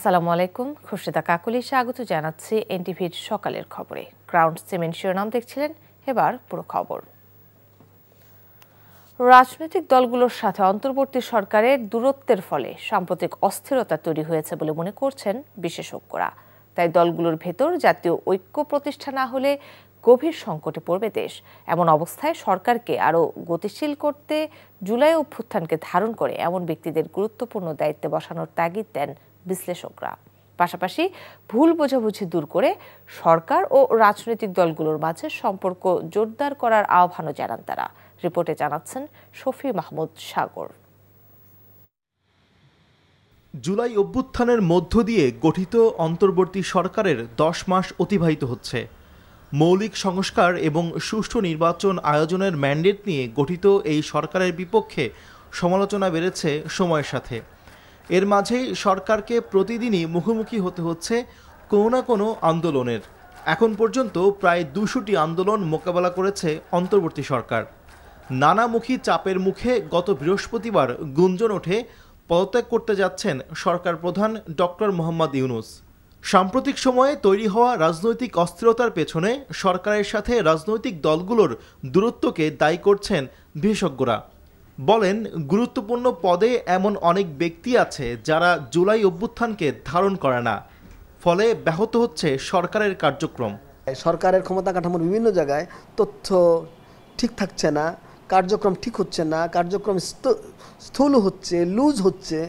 আসসালামু আলাইকুম, খুরশিদা কাকলি স্বাগত জানাচ্ছি এনটিভির সকালের খবরে। গ্রাউন্ড সিমেন্ট শিরোনাম দেখছিলেন, এবার পুরো খবর। রাজনৈতিক দলগুলোর সাথে অন্তর্বর্তী সরকারের দূরত্বের ফলে সাম্প্রতিক অস্থিরতা তৈরি হয়েছে বলে মনে করছেন বিশেষজ্ঞরা। তাই দলগুলোর ভেতর জাতীয় ঐক্য প্রতিষ্ঠা না হলে গভীর সংকটে পড়বে দেশ। এমন অবস্থায় সরকারকে আরও গতিশীল করতে জুলাই অভ্যুত্থানকে ধারণ করে এমন ব্যক্তিদের গুরুত্বপূর্ণ দায়িত্বে বসানোর তাগিদ দেন বিশ্লেষকরা। পাশাপাশি ভুল বোঝাবুঝি দূর করে সরকার ও রাজনৈতিক দলগুলোর মাঝে সম্পর্ক জোরদার করার আহ্বানও জানান তারা। রিপোর্টে জানাচ্ছেন শফি মাহমুদ সাগর। জুলাই অভ্যুত্থানের মধ্য দিয়ে গঠিত অন্তর্বর্তী সরকারের 10 মাস অতিবাহিত হচ্ছে। মৌলিক সংস্কার এবং সুষ্ঠু নির্বাচন আয়োজনের ম্যান্ডেট নিয়ে গঠিত এই সরকারের বিপক্ষে সমালোচনা বেড়েছে সময়ের সাথে। এর মাঝেই সরকারকে প্রতিদিনই মুখোমুখি হতে হচ্ছে কোনো না কোনো আন্দোলনের। এখন পর্যন্ত প্রায় 200টি আন্দোলন মোকাবেলা করেছে অন্তর্বর্তী সরকার। নানামুখী চাপের মুখে গত বৃহস্পতিবার গুঞ্জন ওঠে পদত্যাগ করতে যাচ্ছেন সরকার প্রধান ডক্টর মোহাম্মদ ইউনূস। সাম্প্রতিক সময়ে তৈরি হওয়া রাজনৈতিক অস্থিরতার পেছনে সরকারের সাথে রাজনৈতিক দলগুলোর দূরত্বকে দায়ী করছেন বিশেষজ্ঞরা। বলেন, গুরুত্বপূর্ণ পদে এমন অনেক ব্যক্তি আছে যারা জুলাই অভ্যুত্থানকে ধারণ করে না, ফলে ব্যাহত হচ্ছে সরকারের কার্যক্রম। সরকারের ক্ষমতা কাঠামোর বিভিন্ন জায়গায় তথ্য ঠিক থাকছে না, কার্যক্রম ঠিক হচ্ছে না, কার্যক্রম স্থূল হচ্ছে, লুজ হচ্ছে,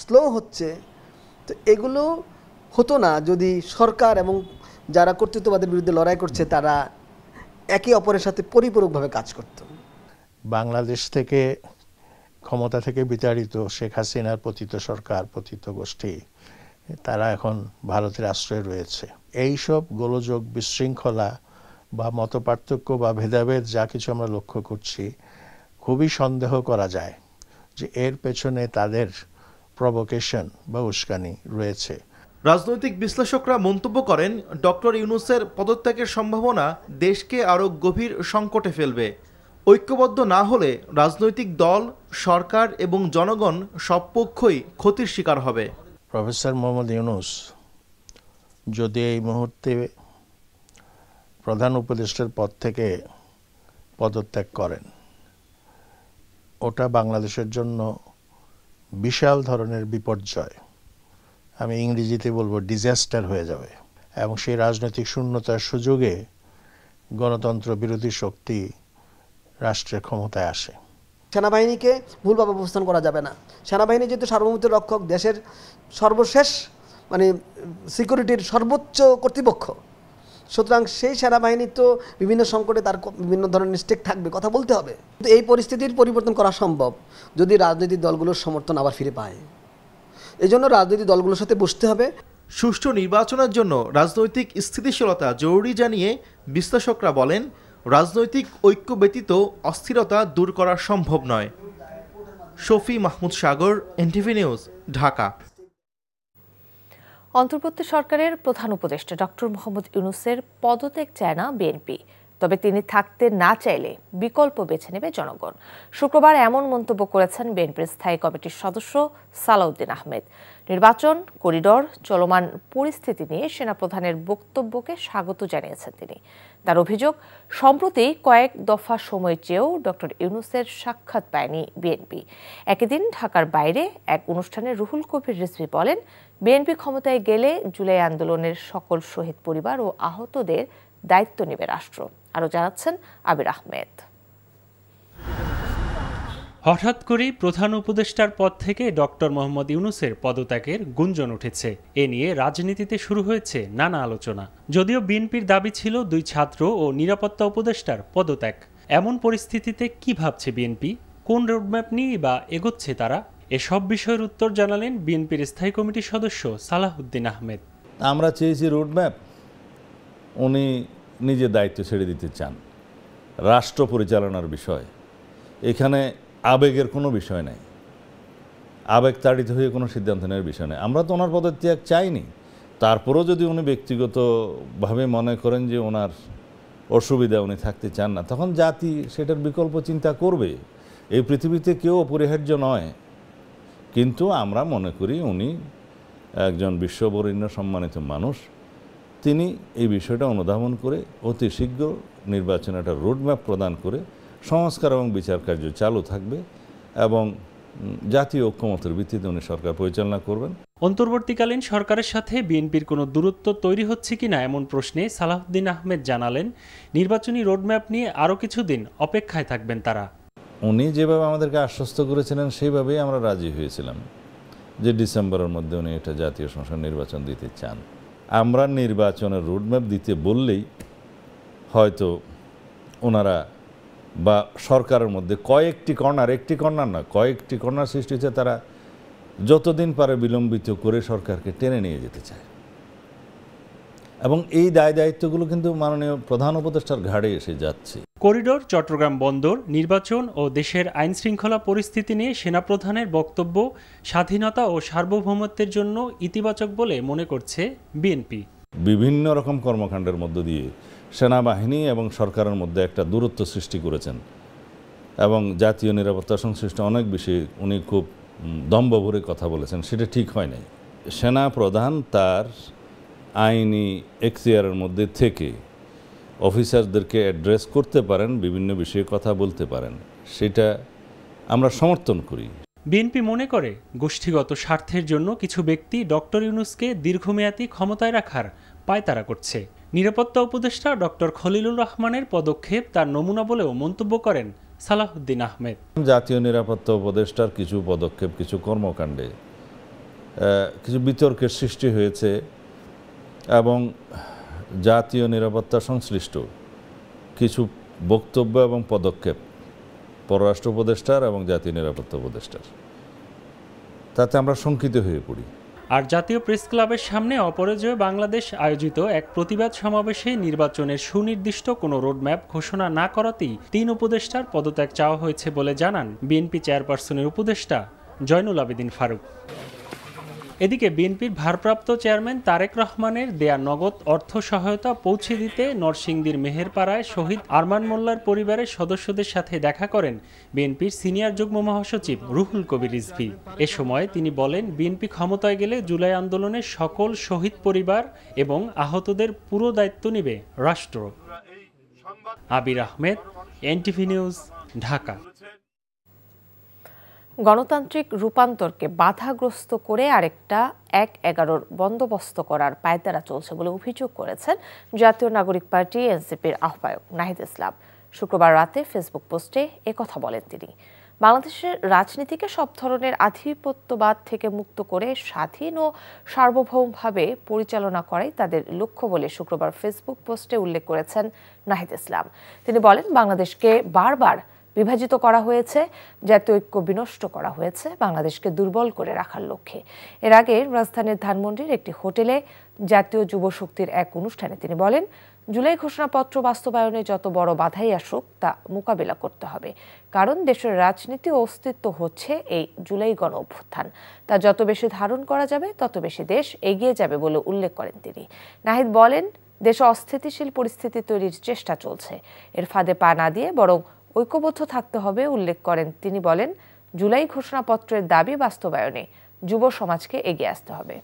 স্লো হচ্ছে। তো এগুলো হতো না যদি সরকার এবং যারা কর্তৃত্ববাদের বিরুদ্ধে লড়াই করছে তারা একে অপরের সাথে পরিপূরকভাবে কাজ করত। বাংলাদেশ থেকে ক্ষমতা থেকে বিতাড়িত শেখ হাসিনার পতিত সরকার, পতিত গোষ্ঠী, তারা এখন ভারতের আশ্রয়ে রয়েছে। এইসব গোলযোগ, বিশৃঙ্খলা বা মতপার্থক্য বা ভেদাভেদ যা কিছু আমরা লক্ষ্য করছি, খুবই সন্দেহ করা যায় যে এর পেছনে তাদের প্রভোকেশন বা উস্কানি রয়েছে। রাজনৈতিক বিশ্লেষকরা মন্তব্য করেন, ডক্টর ইউনূসের পদত্যাগের সম্ভাবনা দেশকে আরও গভীর সংকটে ফেলবে। ঐক্যবদ্ধ না হলে রাজনৈতিক দল, সরকার এবং জনগণ সব পক্ষই ক্ষতির শিকার হবে। প্রফেসর মোহাম্মদ ইউনূস যদি এই মুহূর্তে প্রধান উপদেষ্টার পদ থেকে পদত্যাগ করেন, ওটা বাংলাদেশের জন্য বিশাল ধরনের বিপর্যয়, আমি ইংরেজিতে বলবো ডিজাস্টার হয়ে যাবে। এবং সেই রাজনৈতিক শূন্যতার সুযোগে গণতন্ত্র বিরোধী শক্তি রাষ্ট্রের ক্ষমতায় আসে। সেনাবাহিনীকে ভুলভাবে উপস্থাপন করা যাবে না। সেনাবাহিনী যেহেতু সার্বভৌমত্বের রক্ষক, দেশের সর্বশেষ সিকিউরিটির সর্বোচ্চ কর্তৃপক্ষ, সুতরাং সেই সেনাবাহিনী তো বিভিন্ন সংকটে তার বিভিন্ন ধরনের স্টেক থাকবে, কথা বলতে হবে। কিন্তু এই পরিস্থিতির পরিবর্তন করা সম্ভব যদি রাজনৈতিক দলগুলোর সমর্থন আবার ফিরে পায়। এই জন্য রাজনৈতিক দলগুলোর সাথে বসতে হবে। সুষ্ঠু নির্বাচনের জন্য রাজনৈতিক স্থিতিশীলতা জরুরি জানিয়ে বিশ্লেষকরা বলেন, রাজনৈতিক ঐক্য ব্যতীত অস্থিরতা দূর করা সম্ভব নয়। শফি মাহমুদ সাগর, এনটিভি নিউজ, ঢাকা। অন্তর্বর্তী সরকারের প্রধান উপদেষ্টা ডক্টর মোহাম্মদ ইউনূসের পদত্যাগ চায় না বিএনপি, তবে তিনি থাকতে না চাইলে বিকল্প বেছে নেবে জনগণ। শুক্রবার এমন মন্তব্য করেছেন বিএনপির স্থায়ী কমিটির সদস্য সালাউদ্দিন আহমেদ। নির্বাচন, করিডোর, চলমান পরিস্থিতি নিয়ে সেনাপ্রধানের বক্তব্যকে স্বাগত জানিয়েছেন তিনি। তার অভিযোগ, সম্প্রতি কয়েক দফা সময় চেয়েও ডক্টর ইউনূসের সাক্ষাৎ পায়নি বিএনপি। একই দিন ঢাকার বাইরে এক অনুষ্ঠানে রুহুল কবির রিজভী বলেন, বিএনপি ক্ষমতায় গেলে জুলাই আন্দোলনের সকল শহীদ পরিবার ও আহতদের দায়িত্ব নেবে রাষ্ট্র। আরও জানাচ্ছেন আবির আহমেদ। হঠাৎ করেই প্রধান উপদেষ্টার পদ থেকে ডক্টর মোহাম্মদ ইউনূসের পদত্যাগের গুঞ্জন উঠেছে। এ নিয়ে রাজনীতিতে শুরু হয়েছে নানা আলোচনা। যদিও বিএনপির দাবি ছিল 2 ছাত্র ও নিরাপত্তা উপদেষ্টার পদত্যাগ। এমন পরিস্থিতিতে কি ভাবছে বিএনপি, কোন রোডম্যাপ নিয়ে বা এগোচ্ছে তারা, এসব বিষয়ের উত্তর জানালেন বিএনপির স্থায়ী কমিটির সদস্য সালাউদ্দিন আহমেদ। আমরা চেয়েছি রোডম্যাপ, উনি নিজের দায়িত্ব ছেড়ে দিতে চান। রাষ্ট্র পরিচালনার বিষয়, এখানে আবেগের কোনো বিষয় নেই, আবেগ তাড়িত হয়ে কোনো সিদ্ধান্ত নেওয়ার বিষয় নেই। আমরা তো ওনার পদত্যাগ চাইনি, তারপরেও যদি উনি ব্যক্তিগতভাবে মনে করেন যে ওনার অসুবিধা, উনি থাকতে চান না, তখন জাতি সেটার বিকল্প চিন্তা করবে। এই পৃথিবীতে কেউ অপরিহার্য নয়, কিন্তু আমরা মনে করি উনি একজন বিশ্ববরেণ্য সম্মানিত মানুষ, তিনি এই বিষয়টা অনুধাবন করে অতি শীঘ্র নির্বাচনে একটা রোডম্যাপ প্রদান করে সংস্কার এবং বিচার কার্য চালু থাকবে এবং জাতীয় ঐক্যমতের ভিত্তিতে উনি সরকার পরিচালনা করবেন। অন্তর্বর্তীকালীন সরকারের সাথে বিএনপির কোনো দূরত্ব তৈরি হচ্ছে কিনা এমন প্রশ্নে সালাউদ্দিন আহমেদ জানালেন, নির্বাচনী রোডম্যাপ নিয়ে আরও কিছুদিন অপেক্ষায় থাকবেন তারা। উনি যেভাবে আমাদেরকে আশ্বস্ত করেছিলেন সেইভাবেই আমরা রাজি হয়েছিলাম যে ডিসেম্বরের মধ্যে উনি একটা জাতীয় সংসদ নির্বাচন দিতে চান। আমরা নির্বাচনের রোডম্যাপ দিতে বললেই হয়তো ওনারা বা সরকারের মধ্যে কয়েকটি কর্নার সৃষ্টি হচ্ছে, তারা যতদিন পারে বিলম্বিত করে সরকারকে টেনে নিয়ে যেতে চায় এবং এই দায়িত্বগুলো কিন্তু মাননীয় প্রধান উপদেষ্টার ঘাড়ে এসে যাচ্ছে। করিডোর, চট্টগ্রাম বন্দর, নির্বাচন ও দেশের আইনশৃঙ্খলা পরিস্থিতি নিয়ে সেনাপ্রধানের বক্তব্য স্বাধীনতা ও সার্বভৌমত্বের জন্য ইতিবাচক বলে মনে করছে বিএনপি। বিভিন্ন রকম কর্মকাণ্ডের মধ্য দিয়ে সেনাবাহিনী এবং সরকারের মধ্যে একটা দূরত্ব সৃষ্টি করেছেন এবং জাতীয় নিরাপত্তা সংশ্লিষ্ট অনেক বিষয়ে উনি খুব দম্ভ ভরে কথা বলেছেন, সেটা ঠিক হয় নাই। সেনা প্রধান তার আইনি এখতিয়ারের মধ্যে থেকে অফিসারদেরকে অ্যাড্রেস করতে পারেন, বিভিন্ন বিষয়ে কথা বলতে পারেন, সেটা আমরা সমর্থন করি। বিএনপি মনে করে গোষ্ঠীগত স্বার্থের জন্য কিছু ব্যক্তি ডক্টর ইউনূসকে দীর্ঘমেয়াদী ক্ষমতায় রাখার পায়তারা করছে। নিরাপত্তা উপদেষ্টা ডক্টর খলিলুর রহমানের পদক্ষেপ তার নমুনা বলেও মন্তব্য করেন সালাউদ্দিন আহমেদ। জাতীয় নিরাপত্তা উপদেষ্টার কিছু পদক্ষেপ, কিছু কর্মকাণ্ডে কিছু বিতর্কের সৃষ্টি হয়েছে এবং জাতীয় নিরাপত্তা সংশ্লিষ্ট কিছু বক্তব্য এবং পদক্ষেপ পররাষ্ট্র উপদেষ্টার এবং জাতীয় নিরাপত্তা উপদেষ্টার, তাতে আমরা শঙ্কিত হয়ে পড়ি। আর জাতীয় প্রেস ক্লাবের সামনে অপরাজয় বাংলাদেশ আয়োজিত এক প্রতিবাদ সমাবেশে নির্বাচনের সুনির্দিষ্ট কোনো রোডম্যাপ ঘোষণা না করাতেই ৩ উপদেষ্টার পদত্যাগ চাওয়া হয়েছে বলে জানান বিএনপি চেয়ারপারসনের উপদেষ্টা জয়নুল আবেদিন ফারুক। এদিকে বিএনপির ভারপ্রাপ্ত চেয়ারম্যান তারেক রহমানের দেয়া নগদ অর্থ সহায়তা পৌঁছে দিতে নরসিংদীর মেহেরপাড়ায় শহীদ আরমান মোল্লার পরিবারের সদস্যদের সাথে দেখা করেন বিএনপির সিনিয়র যুগ্ম মহাসচিব রুহুল কবির রিজভী। এ সময় তিনি বলেন, বিএনপি ক্ষমতায় গেলে জুলাই আন্দোলনের সকল শহীদ পরিবার এবং আহতদের পুরো দায়িত্ব নেবে রাষ্ট্র। আবির আহমেদ, এনটিভি নিউজ, ঢাকা। গণতান্ত্রিক রূপান্তরকে বাধাগ্রস্ত করে আরেকটা ১/১১ বন্দোবস্ত করার পায়তারা চলছে বলে অভিযোগ করেছেন জাতীয় নাগরিক পার্টি এনসিপির আহ্বায়ক নাহিদ ইসলাম। শুক্রবার রাতে ফেসবুক পোস্টে একথা বলেন তিনি। বাংলাদেশের রাজনীতিকে সব ধরনের আধিপত্যবাদ থেকে মুক্ত করে স্বাধীন ও সার্বভৌমভাবে পরিচালনা করাই তাদের লক্ষ্য বলে শুক্রবার ফেসবুক পোস্টে উল্লেখ করেছেন নাহিদ ইসলাম। তিনি বলেন, বাংলাদেশকে বারবার বিভাজিত করা হয়েছে, জাতীয় ঐক্য বিনষ্ট করা হয়েছে বাংলাদেশকে দুর্বল করে রাখার লক্ষ্যে। এর আগে রাজধানীর ধানমন্ডির একটি হোটেলে জাতীয় যুব শক্তির এক অনুষ্ঠানে তিনি বলেন, জুলাই ঘোষণাপত্র বাস্তবায়নে যত বড় বাধাই আসুক তা মোকাবিলা করতে হবে, কারণ দেশের রাজনীতি ও অস্তিত্ব হচ্ছে এই জুলাই গণ অভ্যুত্থান। তা যত বেশি ধারণ করা যাবে তত বেশি দেশ এগিয়ে যাবে বলে উল্লেখ করেন তিনি। নাহিদ বলেন, দেশে অস্থিতিশীল পরিস্থিতি তৈরির চেষ্টা চলছে, এর ফাঁদে পা না দিয়ে বরং ঐক্যবদ্ধ থাকতে হবে উল্লেখ করেন তিনি। বলেন, জুলাই ঘোষণাপত্রের দাবি বাস্তবায়নে যুব সমাজকে এগিয়ে আসতে হবে।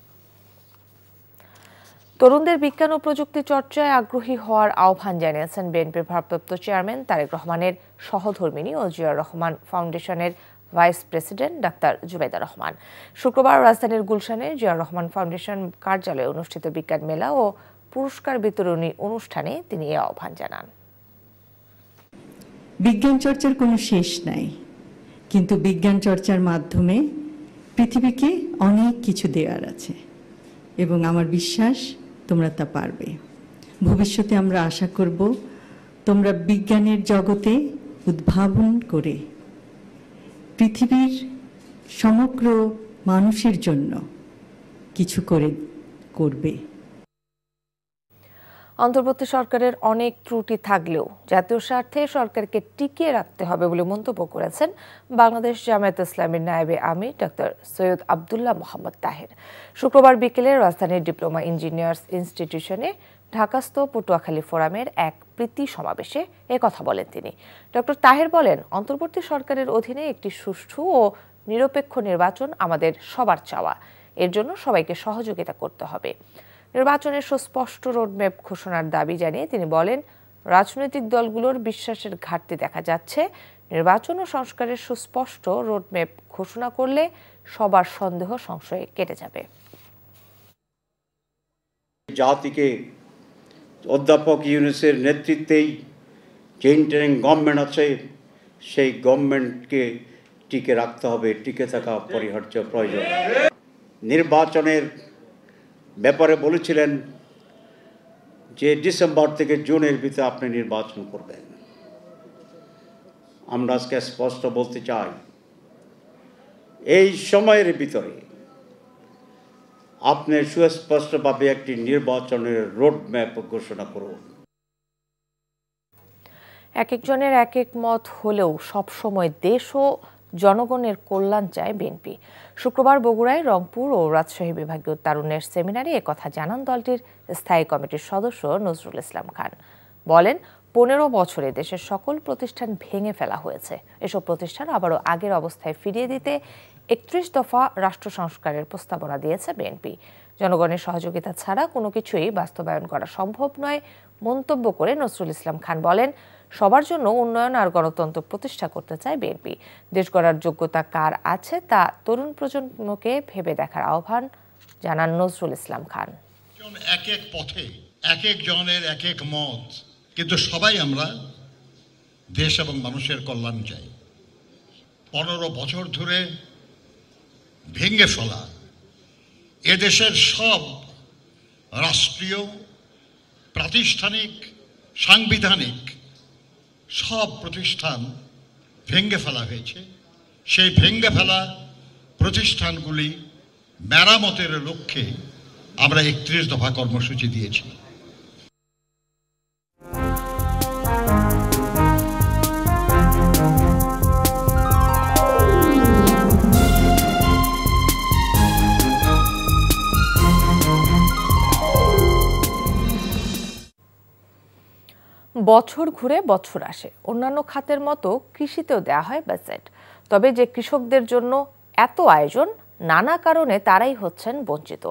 তরুণদের বিজ্ঞান ও প্রযুক্তি চর্চায় আগ্রহী হওয়ার আহ্বান জানিয়েছেন বিএনপির ভারপ্রাপ্ত চেয়ারম্যান তারেক রহমানের সহধর্মিণী ও জিয়াউর রহমান ফাউন্ডেশনের vice president doctor Zubeda Rahman. শুক্রবার রাজধানীর গুলশানে জিয়াউর রহমান ফাউন্ডেশন কার্যালয়ে অনুষ্ঠিত বিজ্ঞান মেলা ও পুরস্কার বিতরণী অনুষ্ঠানে তিনি এই আহ্বান জানান। বিজ্ঞান চর্চার কোনো শেষ নাই, কিন্তু বিজ্ঞান চর্চার মাধ্যমে পৃথিবীকে অনেক কিছু দেওয়ার আছে এবং আমার বিশ্বাস তোমরা তা পারবে। ভবিষ্যতে আমরা আশা করব তোমরা বিজ্ঞানের জগতে উদ্ভাবন করে পৃথিবীর সমগ্র মানুষের জন্য কিছু করবে। অন্তর্বর্তী সরকারের অনেক ত্রুটি থাকলেও জাতীয় স্বার্থে সরকারকে টিকিয়ে রাখতে হবে বলে মন্তব্য করেছেন বাংলাদেশ জামায়াতে ইসলামীর নায়েবে আমির ডাক্তার সৈয়দ আব্দুল্লাহ মোহাম্মদ তাহের। শুক্রবার বিকেলে রাজধানীর ডিপ্লোমা ইঞ্জিনিয়ার্স ইনস্টিটিউশনে ঢাকাস্থ পটুয়াখালী ফোরামের এক প্রীতি সমাবেশে একথা বলেন তিনি। ডক্টর তাহের বলেন, অন্তর্বর্তী সরকারের অধীনে একটি সুষ্ঠু ও নিরপেক্ষ নির্বাচন আমাদের সবার চাওয়া। এর জন্য সবাইকে সহযোগিতা করতে হবে। নির্বাচনের সুস্পষ্ট রোডম্যাপ ঘোষণার দাবি জানিয়ে তিনি বলেন, রাজনৈতিক দলগুলোর বিশ্বাসের ঘাটতি দেখা যাচ্ছে। নির্বাচন ও সংস্কারের সুস্পষ্ট রোডম্যাপ ঘোষণা করলে সবার সন্দেহ সংশয় কেটে যাবে। জাতিকে অধ্যাপক ইউনূসের নেতৃত্বেই যে ইন্টারিম গভর্নমেন্ট আছে সেই গভর্নমেন্টকে টিকে রাখতে হবে, টিকে থাকা অপরিহার্য প্রয়োজন। নির্বাচনের ব্যাপারে বলেছিলেন যে ডিসেম্বর থেকে জুনের ভিতরে আপনি নির্বাচন করবেন। আমরা আজকে স্পষ্ট বলতে চাই, এই সময়ের ভিতরে আপনি সুস্পষ্টভাবে একটি নির্বাচনের রোডম্যাপ ঘোষণা করুন। এক একজনের এক এক মত হলেও সবসময় দেশ ও জনগণের কল্যাণ চায় বিএনপি। শুক্রবার বগুড়ায় রংপুর ও রাজশাহী বিভাগীয় তারুণ্যের সেমিনারে একথা জানান দলটির স্থায়ী কমিটির সদস্য নজরুল ইসলাম খান। বলেন, 15 বছরে দেশের সকল প্রতিষ্ঠান ভেঙে ফেলা হয়েছে। এসব প্রতিষ্ঠান আবারও আগের অবস্থায় ফিরিয়ে দিতে 31 দফা রাষ্ট্র সংস্কারের প্রস্তাবনা দিয়েছে বিএনপি। জনগণের সহযোগিতা ছাড়া কোনো কিছুই বাস্তবায়ন করা সম্ভব নয় মন্তব্য করে নজরুল ইসলাম খান বলেন, সবার জন্য উন্নয়ন আর গণতন্ত্র প্রতিষ্ঠা করতে চায় বিএনপি। দেশ গড়ার যোগ্যতা কার আছে তা তরুণ প্রজন্মকে ভেবে দেখার আহ্বান জানান নজরুল ইসলাম খান। এক এক পথে, এক এক জনের এক এক মত, কিন্তু সবাই আমরা দেশ এবং মানুষের কল্যাণ চাই। 15 বছর ধরে ভেঙে ফেলা এদেশের সব রাষ্ট্রীয়, প্রাতিষ্ঠানিক, সাংবিধানিক সব প্রতিষ্ঠান ভেঙে ফেলা হয়েছে। সেই ভেঙে ফেলা প্রতিষ্ঠানগুলি মেরামতের লক্ষ্যে আমরা 31 দফা কর্মসূচি দিয়েছি। বছর ঘুরে বছর আসে। অন্যান্য খাতের মতো কৃষিতেও দেয়া হয় বাজেট। তবে যে কৃষকদের জন্য এত আয়োজন, নানা কারণে তারাই হচ্ছেন বঞ্চিত।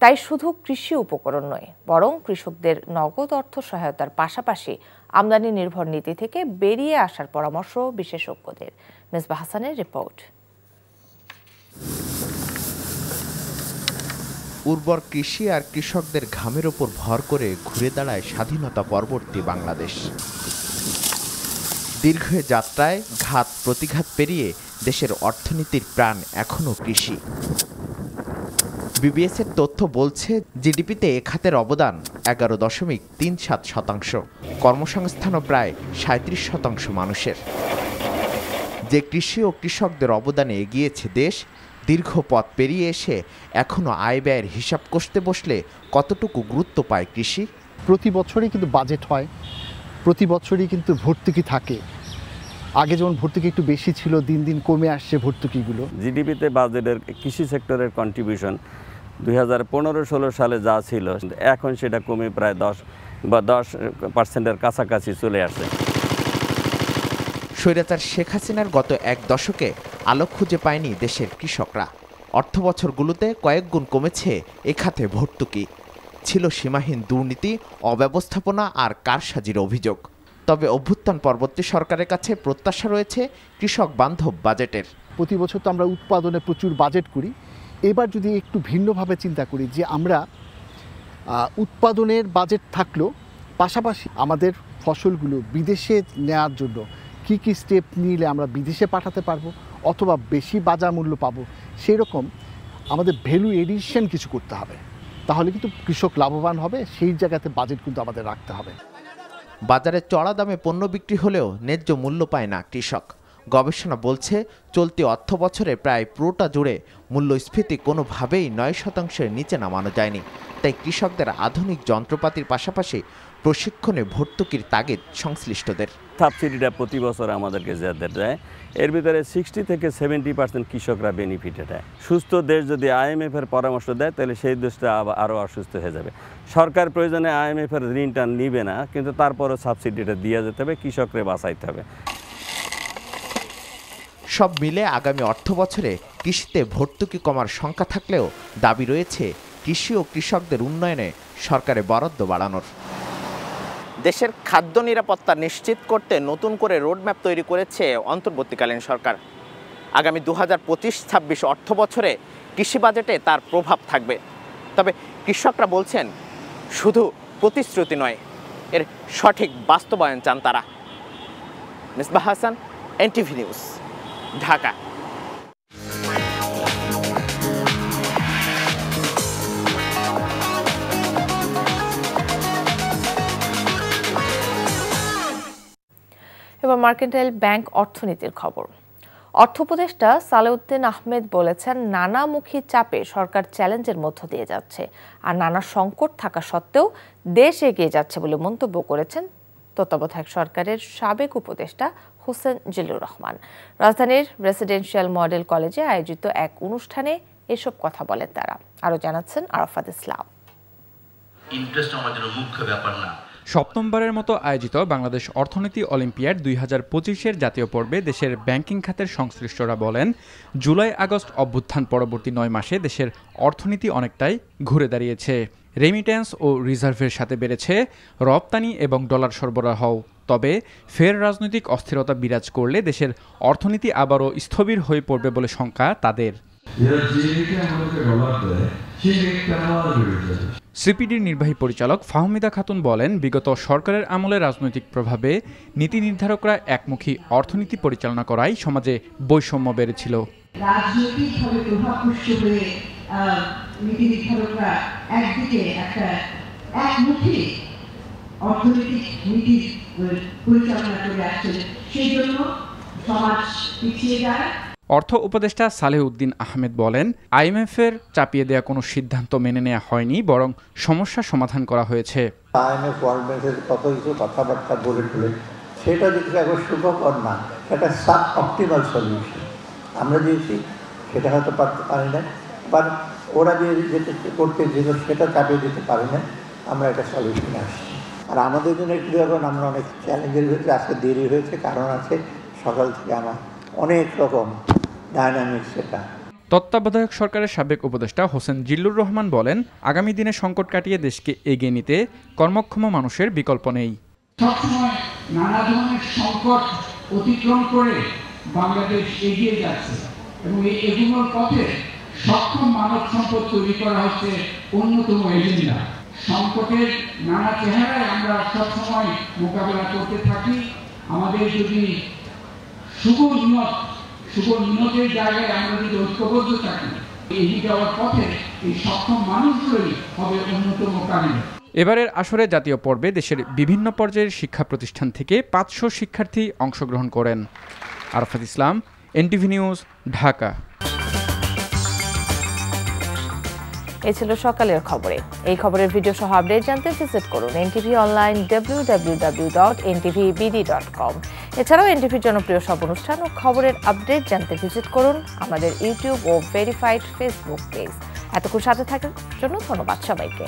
তাই শুধু কৃষি উপকরণ নয়, বরং কৃষকদের নগদ অর্থ সহায়তার পাশাপাশি আমদানি নির্ভর নীতি থেকে বেরিয়ে আসার পরামর্শ বিশেষজ্ঞদের। মেজবা হাসানের রিপোর্ট। উর্বর কৃষি আর কৃষকদের ঘামের ওপর ভর করে ঘুরে দাঁড়ায় স্বাধীনতা পরবর্তী বাংলাদেশ। দীর্ঘ যাত্রায় ঘাত প্রতিঘাত পেরিয়ে দেশের অর্থনীতির প্রাণ এখনও কৃষি। বিবিএসের তথ্য বলছে, জিডিপিতে এ খাতের অবদান 11.37%, কর্মসংস্থানও প্রায় 37% মানুষের। যে কৃষি ও কৃষকদের অবদানে এগিয়েছে দেশ, দীর্ঘ পথ পেরিয়ে এসে এখনও আয় ব্যয়ের হিসাব কষতে বসলে কতটুকু গুরুত্ব পায় কৃষি? প্রতি বছরই কিন্তু বাজেট হয়, প্রতি বছরই কিন্তু ভর্তুকি থাকে। আগে যেমন ভর্তুকি একটু বেশি ছিল, দিন দিন কমে আসছে ভর্তুকিগুলো। জিডিপিতে বাজেটের কৃষি সেক্টরের কন্ট্রিবিউশন 2015-16 সালে যা ছিল, এখন সেটা কমে প্রায় 10% কাছাকাছি চলে আসে। স্বৈরাচার শেখ হাসিনার গত এক দশকে আলো খুঁজে পায়নি দেশের কৃষকরা। অর্থ বছরগুলোতে কয়েক গুণ কমেছে এ খাতে ভর্তুকি। ছিল সীমাহীন দুর্নীতি, অব্যবস্থাপনা আর কারসাজির অভিযোগ। তবে অভ্যুত্থান পরবর্তী সরকারের কাছে প্রত্যাশা রয়েছে কৃষক বান্ধব বাজেটের। প্রতি বছর তো আমরা উৎপাদনে প্রচুর বাজেট করি, এবার যদি একটু ভিন্নভাবে চিন্তা করি যে আমরা উৎপাদনের বাজেট থাকলেও পাশাপাশি আমাদের ফসলগুলো বিদেশে নেওয়ার জন্য কী কী স্টেপ নিলে আমরা বিদেশে পাঠাতে পারবো অথবা বেশি বাজার মূল্য পাবো, সেই রকম আমাদের ভ্যালু এডিশন কিছু করতে হবে। তাহলে কিন্তু কৃষক লাভবান হবে, সেই জায়গাতে বাজেট কিন্তু আমাদের রাখতে হবে। বাজারে চড়া দামে পণ্য বিক্রি হলেও ন্যায্য মূল্য পায় না কৃষক। গবেষণা বলছে, চলতি অর্থ বছরে প্রায় পুরোটা জুড়ে মূল্যস্ফীতি কোনোভাবেই 9%-এর নিচে নামানো যায়নি। তাই কৃষকদের আধুনিক যন্ত্রপাতির পাশাপাশি প্রশিক্ষণে ভর্তুকির তাগিদ সংশ্লিষ্টদের। সাবসিডিটা প্রতি বছর আমাদেরকে যাদের দেয়, এর ভিতরে 60 থেকে 70% কৃষকরা বেনিফিটেড হয়। সুস্থ দেশ যদি IMF-এর পরামর্শ দেয়, তাহলে সেই দেশটা আরও অসুস্থ হয়ে যাবে। সরকার প্রয়োজনে IMF-এর ঋণটা নিবে না, কিন্তু তারপরও সাবসিডিটা দিয়ে যেতে হবে, কৃষকরে বাঁচাইতে হবে। সব মিলে আগামী অর্থ বছরে কৃষিতে ভর্তুকি কমার শঙ্কা থাকলেও দাবি রয়েছে কৃষি ও কৃষকদের উন্নয়নে সরকারের বরাদ্দ বাড়ানোর। দেশের খাদ্য নিরাপত্তা নিশ্চিত করতে নতুন করে রোডম্যাপ তৈরি করেছে অন্তর্বর্তীকালীন সরকার। আগামী 2025-26 অর্থ বছরে কৃষি বাজেটে তার প্রভাব থাকবে। তবে কৃষকরা বলছেন শুধু প্রতিশ্রুতি নয়, এর সঠিক বাস্তবায়ন চান তারা। Misbah Hasan, NTV news, Dhaka. এবার মার্কেন্টাইল ব্যাংক অর্থনীতির খবর। অর্থ উপদেষ্টা সালেউদ্দিন আহমেদ বলেছেন, নানামুখী চাপে সরকার চ্যালেঞ্জের মধ্য দিয়ে যাচ্ছে, আর নানা সংকট থাকা সত্ত্বেও দেশ এগিয়ে যাচ্ছে বলে মন্তব্য করেছেন তত্ত্বাবধায়ক সরকারের সাবেক উপদেষ্টা হোসেন জিল্লুর রহমান। রাজধানীর রেসিডেন্সিয়াল মডেল কলেজে আয়োজিত এক অনুষ্ঠানে এসব কথা বলেন তারা। আরও জানাচ্ছেন আরাফাত ইসলাম। ইন্টারেস্ট আমাদের মুখ্য ব্যাপার না। সপ্তমবারের মতো আয়োজিত বাংলাদেশ অর্থনীতি অলিম্পিয়াড 2025-এর জাতীয় পর্বে দেশের ব্যাংকিং খাতের সংশ্লিষ্টরা বলেন, জুলাই আগস্ট অভ্যুত্থান পরবর্তী 9 মাসে দেশের অর্থনীতি অনেকটাই ঘুরে দাঁড়িয়েছে। রেমিট্যান্স ও রিজার্ভের সাথে বেড়েছে রপ্তানি এবং ডলার সরবরাহও। তবে ফের রাজনৈতিক অস্থিরতা বিরাজ করলে দেশের অর্থনীতি আবারও স্থবির হয়ে পড়বে বলে শঙ্কা তাদের। সিপিডির নির্বাহী পরিচালক ফাহমিদা খাতুন বলেন, বিগত সরকারের আমলে রাজনৈতিক প্রভাবে নীতি নির্ধারকরা একমুখী অর্থনীতি পরিচালনা করায় সমাজে বৈষম্য বেড়েছিল। রাজনৈতিকভাবে প্রভাবপুষ্ট হয়ে নীতি নির্ধারকরা একদিকে একটা একমুখী অর্থনৈতিক নীতি পরিচালনা করে আসছেন, সেই জন্য সমাজ পিছিয়ে যায়। অর্থ উপদেষ্টা সালেউদ্দিন আহমেদ বলেন, আইএমএফের চাপিয়ে দেওয়া কোনো সিদ্ধান্ত মেনে নেওয়া হয়নি, বরং সমস্যা সমাধান করা হয়েছে। আইএমএফ ওয়ার্ল্ড ব্যাংকের কত কিছু কথাবার্তা বলে সেটা যদি এখন সুখকর না, এটা সাব অপটিমাল সলিউশন আমরা দিয়েছি, সেটা হয়তো পারি না, বা ওরা যে যেটা করতে যেত সেটা চাপিয়ে দিতে পারি না, আমরা একটা সলিউশনে আসছি। আর আমাদের জন্য একটু এখন আমরা অনেক চ্যালেঞ্জের ভিতরে আজকে দেরি হয়েছে, কারণ আছে সকাল থেকে আমার অনেক রকম ডায়নামিক্স। সেটা তত্ত্বাবধায়ক সরকারের সাবেক উপদেষ্টা হোসেন জিল্লুর রহমান বলেন, আগামী দিনে সংকট কাটিয়ে দেশকে এগিয়ে নিতে কর্মক্ষম মানুষের বিকল্প নেই। সবসময় নানা ধরনের সংকট অতিক্রম করে বাংলাদেশ এগিয়ে যাচ্ছে এবং এই এগুলোর পথে সক্ষম মানব সম্পদ তৈরি করা হচ্ছে অন্যতম এজেন্ডা। সংকটের নানা চেহারায় আমরা সবসময় মোকাবেলা করতে থাকি। আমাদের যদি শুভ নিয়তের জায়গায় আমরা যদি ঐক্যবদ্ধ থাকি, এগিয়ে যাওয়ার পথে এই সক্ষম মানুষগুলোই হবে অন্যতম কারণ। এবারের আসরে জাতীয় পর্বে দেশের বিভিন্ন পর্যায়ের শিক্ষা প্রতিষ্ঠান থেকে 500 শিক্ষার্থী অংশগ্রহণ করেন। আরাফাত ইসলাম, এনটিভি নিউজ, ঢাকা। এই ছিল সকালের খবরে। এই খবরের ভিডিও সহ আপডেট জানতে ভিজিট করুন এনটিভি অনলাইন www.ntvbd.com। এছাড়াও এনটিভির জনপ্রিয় সব অনুষ্ঠান ও খবরের আপডেট জানতে ভিজিট করুন আমাদের ইউটিউব ও ভেরিফাইড ফেসবুক পেজ। এতক্ষণ সাথে থাকার জন্য ধন্যবাদ সবাইকে।